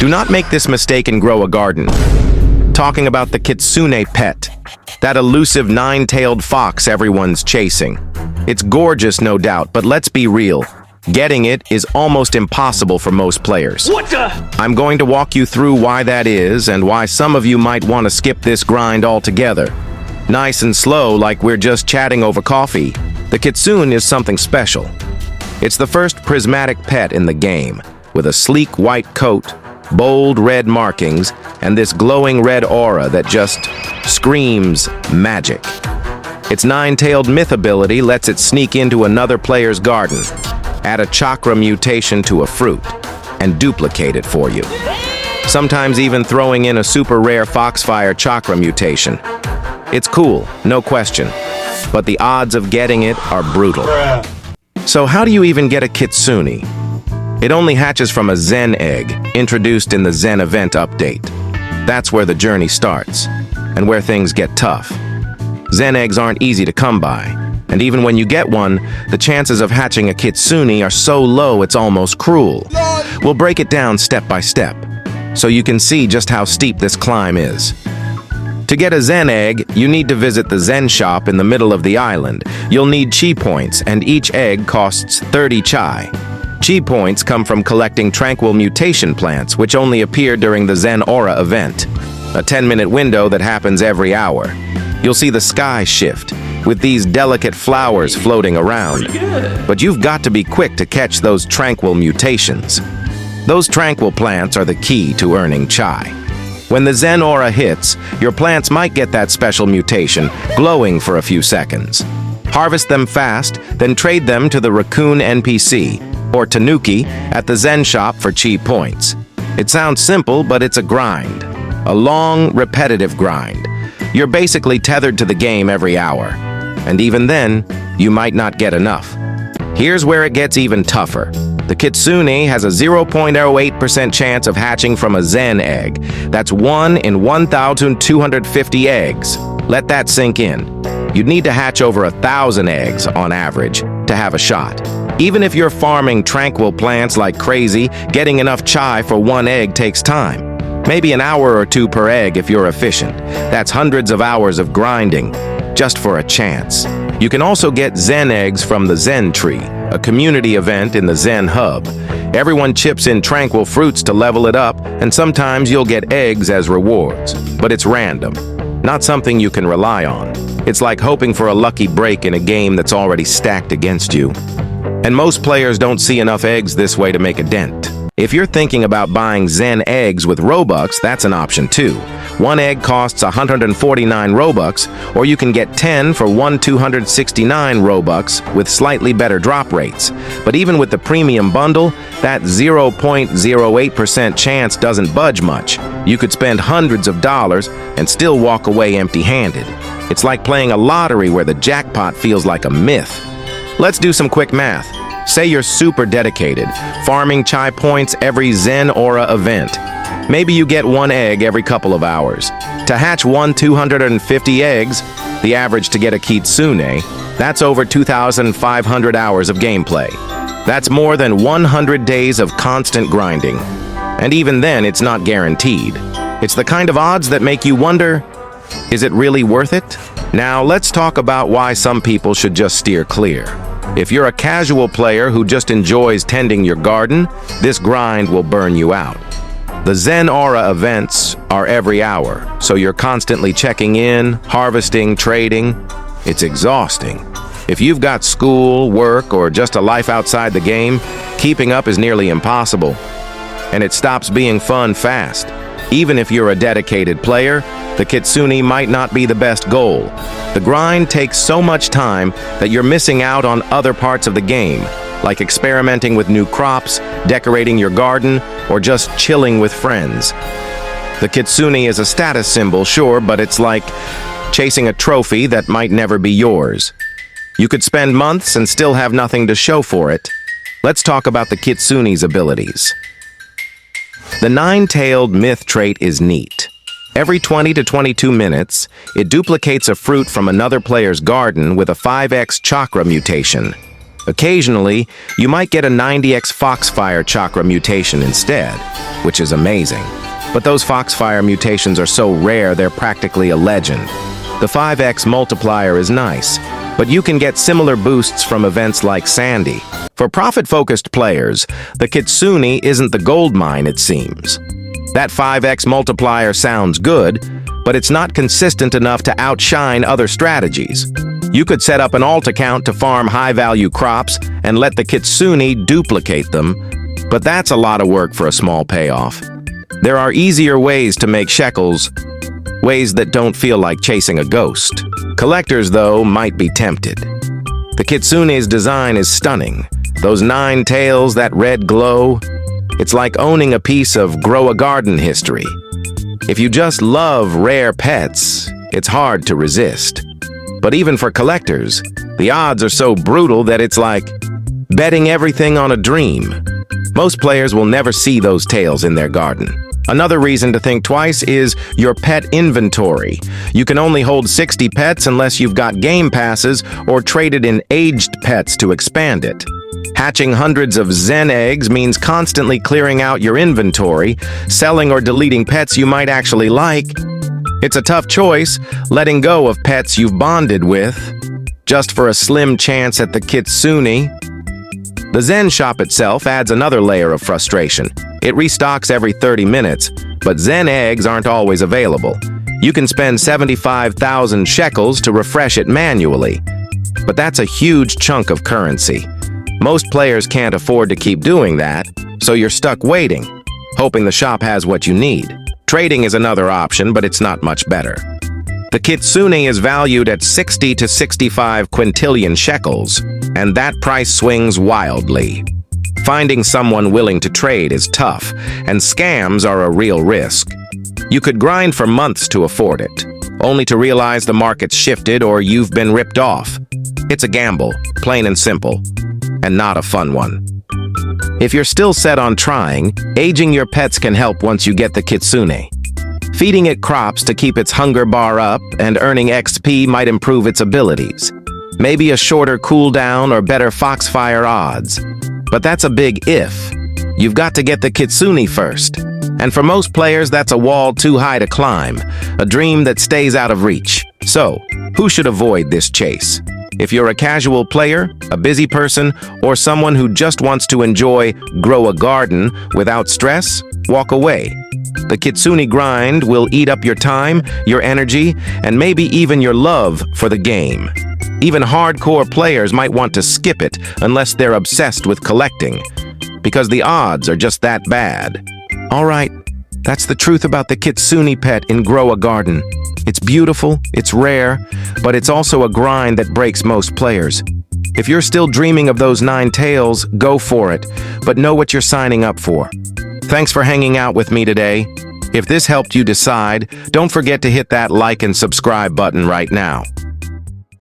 Do not make this mistake and grow a garden. Talking about the Kitsune pet, that elusive nine-tailed fox everyone's chasing. It's gorgeous, no doubt, but let's be real. Getting it is almost impossible for most players. What the? I'm going to walk you through why that is and why some of you might want to skip this grind altogether. Nice and slow, like we're just chatting over coffee. The Kitsune is something special. It's the first prismatic pet in the game, with a sleek white coat, bold red markings, and this glowing red aura that just screams magic. Its nine-tailed myth ability lets it sneak into another player's garden, add a chakra mutation to a fruit, and duplicate it for you. Sometimes even throwing in a super rare foxfire chakra mutation. It's cool, no question, but the odds of getting it are brutal. So how do you even get a Kitsune? It only hatches from a ZEN egg, introduced in the ZEN event update. That's where the journey starts, and where things get tough. ZEN eggs aren't easy to come by, and even when you get one, the chances of hatching a Kitsune are so low it's almost cruel. We'll break it down step by step, so you can see just how steep this climb is. To get a ZEN egg, you need to visit the ZEN shop in the middle of the island. You'll need chi points, and each egg costs 30 chai. Chi points come from collecting tranquil mutation plants, which only appear during the ZEN Aura event, a 10-minute window that happens every hour. You'll see the sky shift, with these delicate flowers floating around. But you've got to be quick to catch those tranquil mutations. Those tranquil plants are the key to earning chai. When the ZEN Aura hits, your plants might get that special mutation, glowing for a few seconds. Harvest them fast, then trade them to the raccoon NPC, or Tanuki, at the ZEN shop for chi points. It sounds simple, but it's a grind. A long, repetitive grind. You're basically tethered to the game every hour. And even then, you might not get enough. Here's where it gets even tougher. The Kitsune has a 0.08% chance of hatching from a ZEN egg. That's 1 in 1,250 eggs. Let that sink in. You'd need to hatch over 1,000 eggs, on average, to have a shot. Even if you're farming tranquil plants like crazy, getting enough chai for one egg takes time. Maybe an hour or two per egg if you're efficient. That's hundreds of hours of grinding, just for a chance. You can also get ZEN eggs from the ZEN tree, a community event in the ZEN hub. Everyone chips in tranquil fruits to level it up, and sometimes you'll get eggs as rewards. But it's random, not something you can rely on. It's like hoping for a lucky break in a game that's already stacked against you. And most players don't see enough eggs this way to make a dent. If you're thinking about buying ZEN eggs with Robux, that's an option too. One egg costs 149 Robux, or you can get 10 for 1,269 Robux with slightly better drop rates. But even with the premium bundle, that 0.08% chance doesn't budge much. You could spend hundreds of dollars and still walk away empty-handed. It's like playing a lottery where the jackpot feels like a myth. Let's do some quick math. Say you're super dedicated, farming chai points every ZEN Aura event. Maybe you get one egg every couple of hours. To hatch 1,250 eggs, the average to get a Kitsune, that's over 2,500 hours of gameplay. That's more than 100 days of constant grinding. And even then, it's not guaranteed. It's the kind of odds that make you wonder, is it really worth it? Now, let's talk about why some people should just steer clear. If you're a casual player who just enjoys tending your garden, this grind will burn you out. The ZEN Aura events are every hour, so you're constantly checking in, harvesting, trading. It's exhausting. If you've got school, work, or just a life outside the game, keeping up is nearly impossible. And it stops being fun fast. Even if you're a dedicated player, the Kitsune might not be the best goal. The grind takes so much time that you're missing out on other parts of the game, like experimenting with new crops, decorating your garden, or just chilling with friends. The Kitsune is a status symbol, sure, but it's like chasing a trophy that might never be yours. You could spend months and still have nothing to show for it. Let's talk about the Kitsune's abilities. The nine-tailed myth trait is neat. Every 20 to 22 minutes, it duplicates a fruit from another player's garden with a 5x chakra mutation. Occasionally, you might get a 90x foxfire chakra mutation instead. which is amazing. But those foxfire mutations are so rare they're practically a legend. The 5x multiplier is nice, but you can get similar boosts from events like Sandy. For profit-focused players, the Kitsune isn't the gold mine it seems. That 5x multiplier sounds good, but it's not consistent enough to outshine other strategies. You could set up an alt account to farm high-value crops and let the Kitsune duplicate them, but that's a lot of work for a small payoff. There are easier ways to make shekels, ways that don't feel like chasing a ghost. Collectors, though, might be tempted. The Kitsune's design is stunning. Those 9 tails, that red glow, it's like owning a piece of grow a garden history. If you just love rare pets, it's hard to resist. But even for collectors, the odds are so brutal that it's like betting everything on a dream. Most players will never see those tails in their garden. Another reason to think twice is your pet inventory. You can only hold 60 pets unless you've got game passes or traded in aged pets to expand it. Hatching hundreds of ZEN eggs means constantly clearing out your inventory, selling or deleting pets you might actually like. It's a tough choice, letting go of pets you've bonded with, just for a slim chance at the Kitsune. The ZEN shop itself adds another layer of frustration. It restocks every 30 minutes, but ZEN eggs aren't always available. You can spend 75,000 shekels to refresh it manually, but that's a huge chunk of currency. Most players can't afford to keep doing that, so you're stuck waiting, hoping the shop has what you need. Trading is another option, but it's not much better. The Kitsune is valued at 60 to 65 quintillion shekels, and that price swings wildly. Finding someone willing to trade is tough, and scams are a real risk. You could grind for months to afford it, only to realize the market's shifted or you've been ripped off. It's a gamble, plain and simple, and not a fun one. If you're still set on trying, aging your pets can help once you get the Kitsune. Feeding it crops to keep its hunger bar up and earning XP might improve its abilities. Maybe a shorter cooldown or better foxfire odds. But that's a big if. You've got to get the Kitsune first. And for most players, that's a wall too high to climb, a dream that stays out of reach. So, who should avoid this chase? If you're a casual player, a busy person, or someone who just wants to enjoy grow a garden without stress, walk away. The Kitsune grind will eat up your time, your energy, and maybe even your love for the game. Even hardcore players might want to skip it unless they're obsessed with collecting, because the odds are just that bad. Alright, that's the truth about the Kitsune pet in Grow a Garden. It's beautiful, it's rare, but it's also a grind that breaks most players. If you're still dreaming of those 9 tails, go for it, but know what you're signing up for. Thanks for hanging out with me today. If this helped you decide, don't forget to hit that like and subscribe button right now.